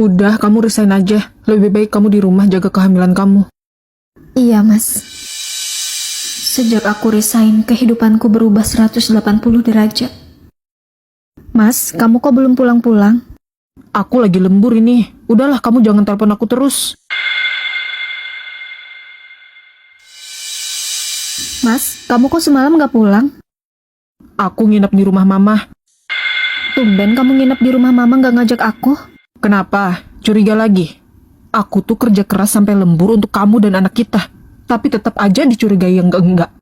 Udah, kamu resign aja. Lebih baik kamu di rumah jaga kehamilan kamu. Iya, Mas. Sejak aku resign, kehidupanku berubah 180 derajat. Mas, kamu kok belum pulang-pulang? Aku lagi lembur ini. Udahlah, kamu jangan telepon aku terus. Mas, kamu kok semalam gak pulang? Aku nginep di rumah mama. Tumben kamu nginep di rumah mama gak ngajak aku? Kenapa? Curiga lagi? Aku tuh kerja keras sampai lembur untuk kamu dan anak kita. Tapi tetap aja dicurigai yang enggak.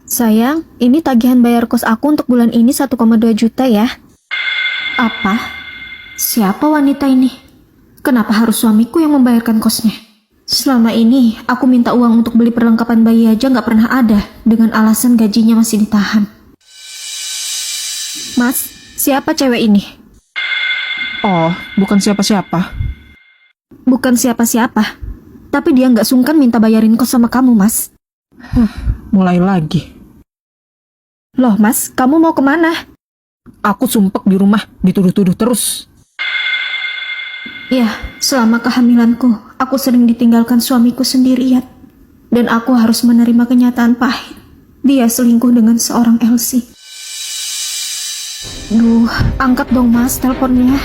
Sayang, ini tagihan bayar kos aku untuk bulan ini 1,2 juta ya. Apa? Siapa wanita ini? Kenapa harus suamiku yang membayarkan kosnya? Selama ini, aku minta uang untuk beli perlengkapan bayi aja gak pernah ada, dengan alasan gajinya masih ditahan. Mas, siapa cewek ini? Oh, bukan siapa-siapa. Bukan siapa-siapa, tapi dia gak sungkan minta bayarin kos sama kamu, Mas. Mulai lagi. Loh, Mas, kamu mau kemana? Aku sumpek di rumah, dituduh-tuduh terus. Ya, selama kehamilanku, aku sering ditinggalkan suamiku sendirian. Dan aku harus menerima kenyataan pahit. Dia selingkuh dengan seorang Elsie. Duh, angkat dong Mas teleponnya.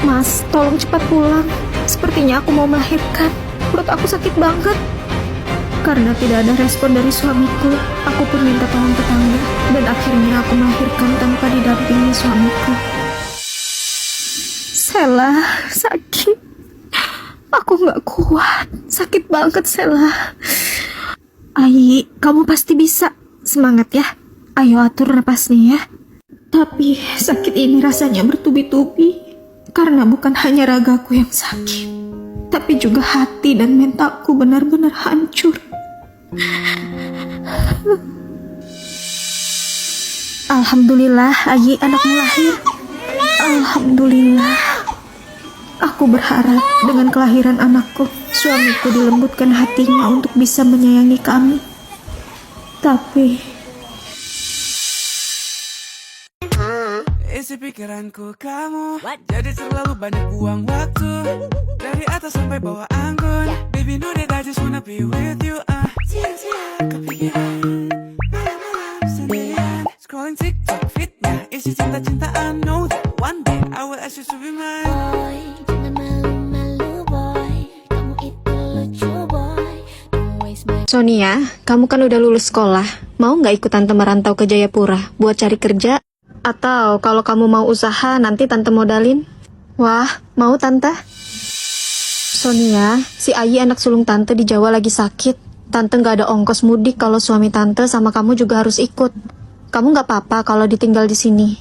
Mas, tolong cepat pulang. Sepertinya aku mau melahirkan. Perut aku sakit banget. Karena tidak ada respon dari suamiku, aku pun minta tolong tetangga. Dan akhirnya aku melahirkan tanpa didampingi suamiku. Sela, sakit. Aku gak kuat. Sakit banget, Sela. Ai, kamu pasti bisa. Semangat ya. Ayo atur napasnya ya. Tapi sakit ini rasanya bertubi-tubi. Karena bukan hanya ragaku yang sakit, tapi juga hati dan mentalku benar-benar hancur. Alhamdulillah, Ayi anakmu lahir. Alhamdulillah. Aku berharap dengan kelahiran anakku, suamiku dilembutkan hatinya untuk bisa menyayangi kami. Tapi isi pikiranku kamu jadi terlalu banyak buang waktu. Dari atas sampai bawah anggun. Baby know that I just wanna be with you. Siang-siang kepikiran, malam-malam sendirian. Scrolling TikTok fitnya isi cinta-cintaan. Know that one day I will ask you to be mine. Boy, jangan malu-malu boy. Kamu itu lucu boy. Don't waste my Sonia, kamu kan udah lulus sekolah. Mau nggak ikut tante merantau ke Jayapura buat cari kerja? Atau kalau kamu mau usaha, nanti tante modalin. Wah, mau tante? Sonia, si Ayi anak sulung tante di Jawa lagi sakit. Tante nggak ada ongkos mudik kalau suami tante sama kamu juga harus ikut. Kamu nggak apa-apa kalau ditinggal di sini.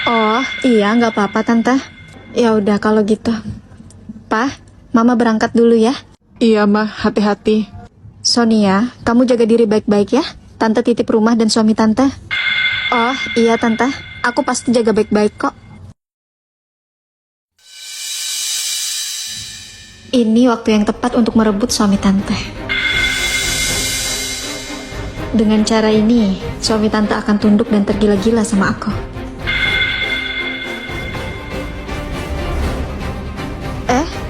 Oh, iya nggak apa-apa tante. Ya udah kalau gitu. Pa, mama berangkat dulu ya. Iya, mah, hati-hati. Sonia, kamu jaga diri baik-baik ya. Tante titip rumah dan suami tante. Oh, iya tante. Aku pasti jaga baik-baik kok. Ini waktu yang tepat untuk merebut suami tante. Dengan cara ini, suami tante akan tunduk dan tergila-gila sama aku.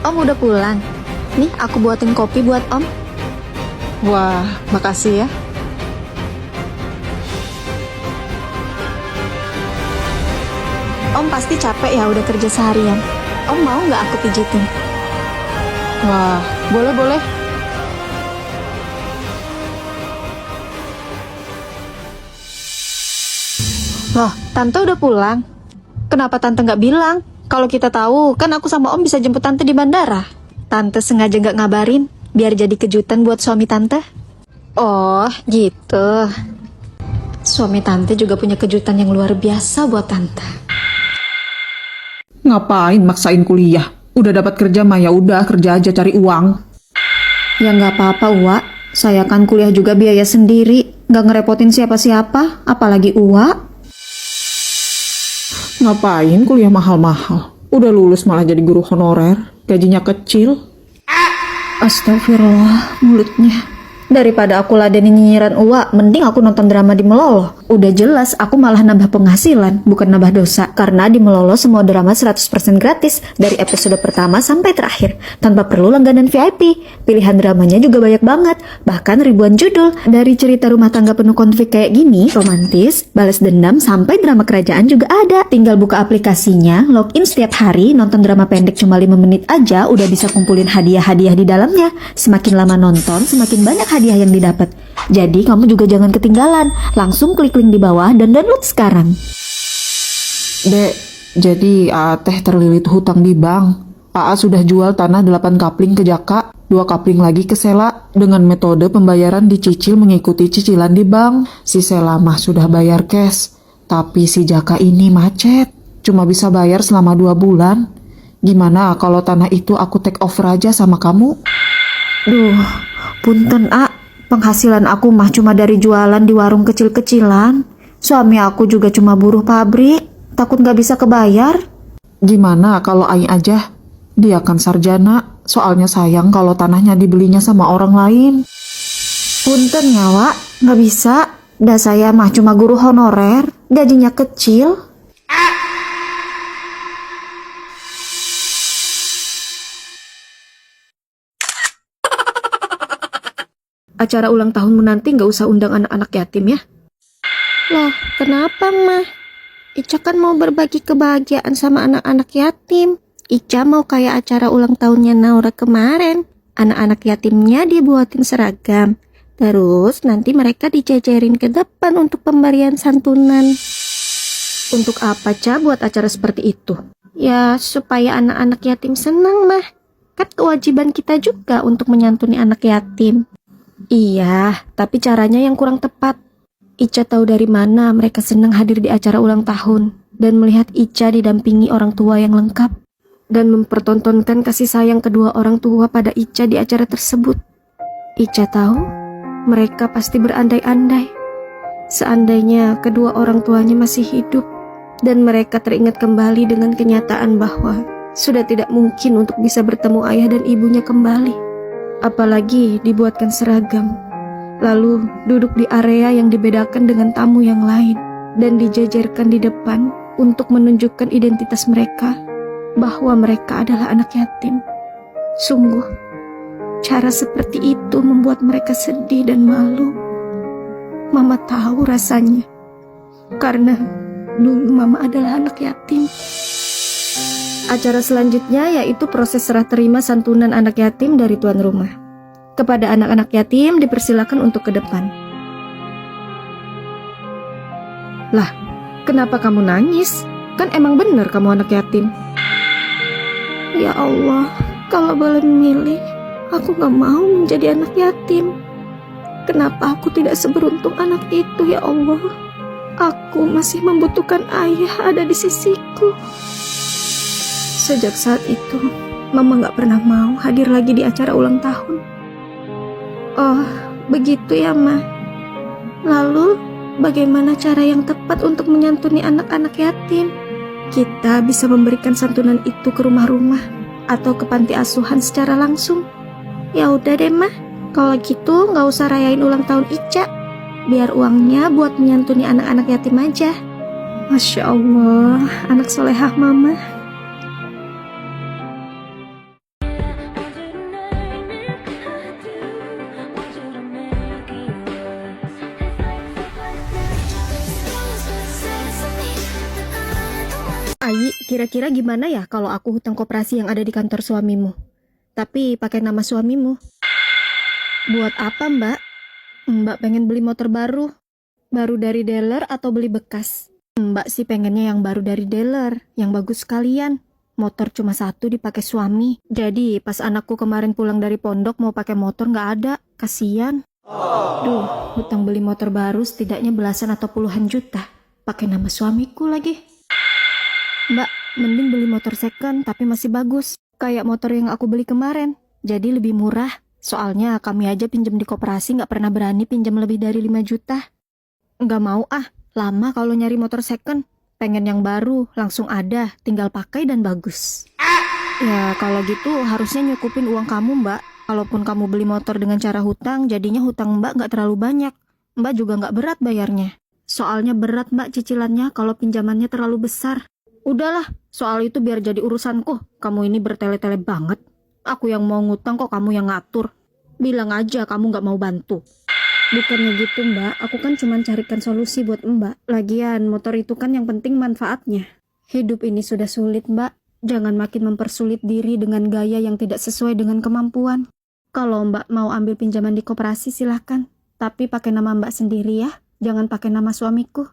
Om udah pulang. Nih, aku buatin kopi buat Om. Wah, makasih ya. Om pasti capek ya udah kerja seharian. Om mau nggak aku pijitin? Wah, boleh-boleh. Loh, tante udah pulang. Kenapa tante nggak bilang? Kalau kita tahu, kan aku sama Om bisa jemput tante di bandara. Tante sengaja nggak ngabarin, biar jadi kejutan buat suami tante. Oh, gitu. Suami tante juga punya kejutan yang luar biasa buat tante. Ngapain maksain kuliah? Udah dapat kerja mah ya udah kerja aja cari uang. Ya nggak apa-apa, Wak. Saya kan kuliah juga biaya sendiri. Nggak ngerepotin siapa-siapa, apalagi Uwa. Ngapain kuliah mahal-mahal? Udah lulus malah jadi guru honorer, gajinya kecil. Astagfirullah, mulutnya. Daripada aku ladenin nyinyiran uak, mending aku nonton drama di Melolo. Udah jelas aku malah nambah penghasilan, bukan nambah dosa. Karena di Melolo semua drama 100% gratis, dari episode pertama sampai terakhir, tanpa perlu langganan VIP. Pilihan dramanya juga banyak banget, bahkan ribuan judul. Dari cerita rumah tangga penuh konflik kayak gini, romantis, balas dendam, sampai drama kerajaan juga ada. Tinggal buka aplikasinya, login setiap hari, nonton drama pendek cuma 5 menit aja, udah bisa kumpulin hadiah-hadiah di dalamnya. Semakin lama nonton, semakin banyak hadiah yang didapat. Jadi kamu juga jangan ketinggalan. Langsung klik link di bawah dan download sekarang. Dek, jadi Teh terlilit hutang di bank. AA sudah jual tanah 8 kapling ke Jaka, 2 kapling lagi ke Sela. Dengan metode pembayaran dicicil mengikuti cicilan di bank. Si Sela mah sudah bayar cash, tapi si Jaka ini macet. Cuma bisa bayar selama 2 bulan. Gimana kalau tanah itu aku take over aja sama kamu? Duh, punten penghasilan aku mah cuma dari jualan di warung kecil-kecilan. Suami aku juga cuma buruh pabrik, takut gak bisa kebayar. Gimana kalau Ai aja? Dia kan sarjana, soalnya sayang kalau tanahnya dibelinya sama orang lain. Punten ya Wak, gak bisa. Dah saya mah cuma guru honorer, gajinya kecil. Acara ulang tahunmu nanti nggak usah undang anak-anak yatim ya? Loh, kenapa mah? Ica kan mau berbagi kebahagiaan sama anak-anak yatim. Ica mau kayak acara ulang tahunnya Naura kemarin. Anak-anak yatimnya dibuatin seragam. Terus nanti mereka dijajarin ke depan untuk pemberian santunan. Untuk apa, Ca, buat acara seperti itu? Ya, supaya anak-anak yatim senang mah. Kan kewajiban kita juga untuk menyantuni anak yatim. Iya, tapi caranya yang kurang tepat. Ica tahu dari mana mereka senang hadir di acara ulang tahun dan melihat Ica didampingi orang tua yang lengkap dan mempertontonkan kasih sayang kedua orang tua pada Ica di acara tersebut. Ica tahu mereka pasti berandai-andai seandainya kedua orang tuanya masih hidup dan mereka teringat kembali dengan kenyataan bahwa sudah tidak mungkin untuk bisa bertemu ayah dan ibunya kembali. Apalagi dibuatkan seragam, lalu duduk di area yang dibedakan dengan tamu yang lain dan dijajarkan di depan untuk menunjukkan identitas mereka bahwa mereka adalah anak yatim. Sungguh, cara seperti itu membuat mereka sedih dan malu. Mama tahu rasanya, karena dulu Mama adalah anak yatim. Acara selanjutnya yaitu proses serah terima santunan anak yatim dari tuan rumah. Kepada anak-anak yatim dipersilakan untuk ke depan. Lah, kenapa kamu nangis? Kan emang bener kamu anak yatim. Ya Allah, kalau boleh memilih, aku gak mau menjadi anak yatim. Kenapa aku tidak seberuntung anak itu ya Allah? Aku masih membutuhkan ayah ada di sisiku. Sejak saat itu, Mama gak pernah mau hadir lagi di acara ulang tahun. Oh, begitu ya, Ma. Lalu, bagaimana cara yang tepat untuk menyantuni anak-anak yatim? Kita bisa memberikan santunan itu ke rumah-rumah atau ke panti asuhan secara langsung. Ya udah deh, Ma. Kalau gitu gak usah rayain ulang tahun Ica. Biar uangnya buat menyantuni anak-anak yatim aja. Masya Allah, anak solehah Mama. Ai, kira-kira gimana ya kalau aku hutang koperasi yang ada di kantor suamimu? Tapi pakai nama suamimu. Buat apa, Mbak? Mbak pengen beli motor baru. Baru dari dealer atau beli bekas? Mbak sih pengennya yang baru dari dealer, yang bagus sekalian. Motor cuma satu dipakai suami. Jadi pas anakku kemarin pulang dari pondok mau pakai motor nggak ada. Kasian. Duh, hutang beli motor baru setidaknya belasan atau puluhan juta. Pakai nama suamiku lagi. Mbak, mending beli motor second tapi masih bagus. Kayak motor yang aku beli kemarin. Jadi lebih murah. Soalnya kami aja pinjam di koperasi nggak pernah berani pinjam lebih dari 5 juta. Nggak mau ah, lama kalau nyari motor second. Pengen yang baru, langsung ada, tinggal pakai dan bagus. Ya, kalau gitu harusnya nyukupin uang kamu, Mbak. Kalaupun kamu beli motor dengan cara hutang, jadinya hutang Mbak nggak terlalu banyak. Mbak juga nggak berat bayarnya. Soalnya berat Mbak cicilannya kalau pinjamannya terlalu besar. Udahlah, soal itu biar jadi urusanku. Kamu ini bertele-tele banget. Aku yang mau ngutang kok kamu yang ngatur. Bilang aja kamu nggak mau bantu. Bukannya gitu Mbak, aku kan cuma carikan solusi buat Mbak. Lagian motor itu kan yang penting manfaatnya. Hidup ini sudah sulit Mbak, jangan makin mempersulit diri dengan gaya yang tidak sesuai dengan kemampuan. Kalau Mbak mau ambil pinjaman di koperasi silahkan, tapi pakai nama Mbak sendiri ya, jangan pakai nama suamiku.